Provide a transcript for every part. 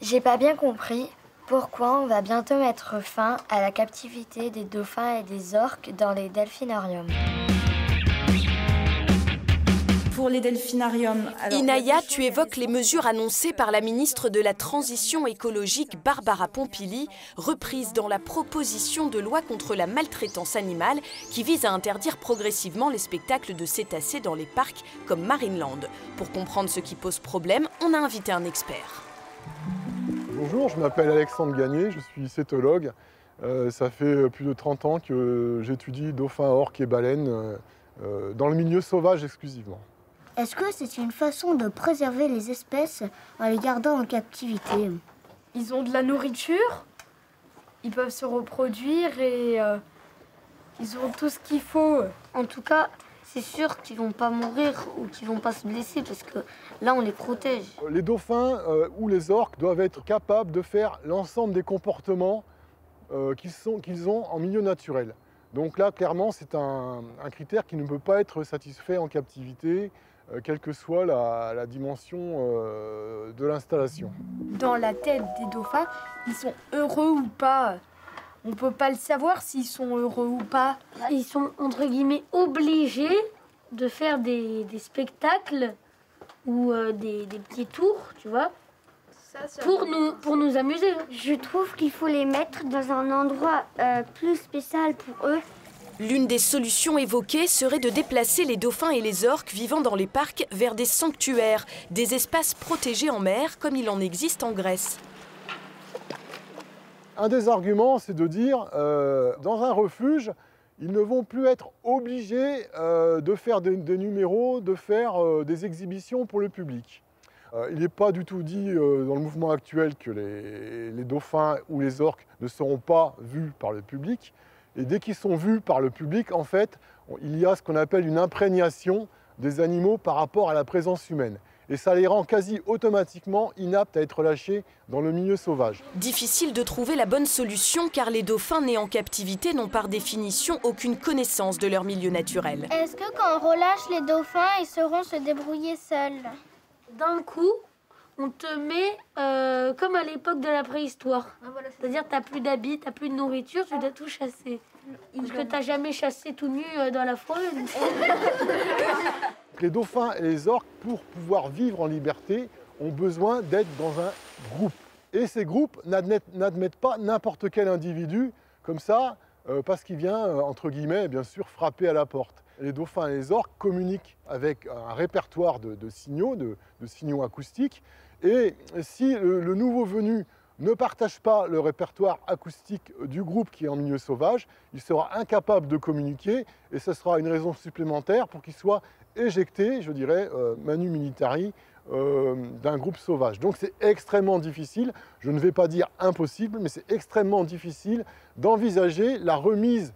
J'ai pas bien compris pourquoi on va bientôt mettre fin à la captivité des dauphins et des orques dans les delphinariums. Pour les delphinariums... Inaya, tu évoques les mesures annoncées par la ministre de la Transition écologique Barbara Pompili, reprises dans la proposition de loi contre la maltraitance animale qui vise à interdire progressivement les spectacles de cétacés dans les parcs comme Marineland. Pour comprendre ce qui pose problème, on a invité un expert. Bonjour, je m'appelle Alexandre Gagné, je suis cétologue. Ça fait plus de 30 ans que j'étudie dauphins, orques et baleines dans le milieu sauvage exclusivement. Est-ce que c'est une façon de préserver les espèces en les gardant en captivité? Ils ont de la nourriture, ils peuvent se reproduire et ils ont tout ce qu'il faut. En tout cas, c'est sûr qu'ils vont pas mourir ou qu'ils vont pas se blesser parce que là, on les protège. Les dauphins ou les orques doivent être capables de faire l'ensemble des comportements qu'ils ont en milieu naturel. Donc là, clairement, c'est un critère qui ne peut pas être satisfait en captivité, quelle que soit la dimension de l'installation. Dans la tête des dauphins, ils sont heureux ou pas. On ne peut pas le savoir s'ils sont heureux ou pas. Ils sont, entre guillemets, obligés de faire des spectacles ou des petits tours, tu vois, pour nous amuser. Je trouve qu'il faut les mettre dans un endroit plus spécial pour eux. L'une des solutions évoquées serait de déplacer les dauphins et les orques vivant dans les parcs vers des sanctuaires, des espaces protégés en mer comme il en existe en Grèce. Un des arguments, c'est de dire, dans un refuge, ils ne vont plus être obligés de faire des numéros, de faire des exhibitions pour le public. Il n'est pas du tout dit dans le mouvement actuel que les dauphins ou les orques ne seront pas vus par le public. Et dès qu'ils sont vus par le public, en fait, il y a ce qu'on appelle une imprégnation des animaux par rapport à la présence humaine. Et ça les rend quasi automatiquement inaptes à être lâchés dans le milieu sauvage. Difficile de trouver la bonne solution car les dauphins nés en captivité n'ont par définition aucune connaissance de leur milieu naturel. Est-ce que quand on relâche les dauphins, ils sauront se débrouiller seuls? D'un coup, on te met comme à l'époque de la préhistoire. Ah, voilà, c'est-à-dire que tu n'as plus d'habits, tu n'as plus de nourriture, tu dois tout chasser. Parce que tu n'as jamais chassé tout nu dans la forêt. Les dauphins et les orques, pour pouvoir vivre en liberté, ont besoin d'être dans un groupe. Et ces groupes n'admettent pas n'importe quel individu comme ça, parce qu'il vient, entre guillemets, bien sûr, frapper à la porte. Les dauphins et les orques communiquent avec un répertoire de signaux, de signaux acoustiques. Et si le nouveau venu ne partage pas le répertoire acoustique du groupe qui est en milieu sauvage, il sera incapable de communiquer et ce sera une raison supplémentaire pour qu'il soit éjecté, je dirais, manu militari, d'un groupe sauvage. Donc c'est extrêmement difficile, je ne vais pas dire impossible, mais c'est extrêmement difficile d'envisager la remise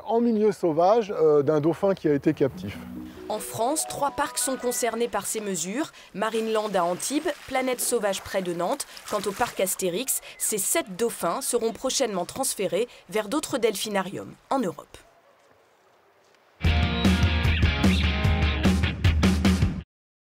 en milieu sauvage d'un dauphin qui a été captif. En France, 3 parcs sont concernés par ces mesures. Marineland à Antibes, Planète Sauvage près de Nantes. Quant au parc Astérix, ces 7 dauphins seront prochainement transférés vers d'autres delphinariums en Europe.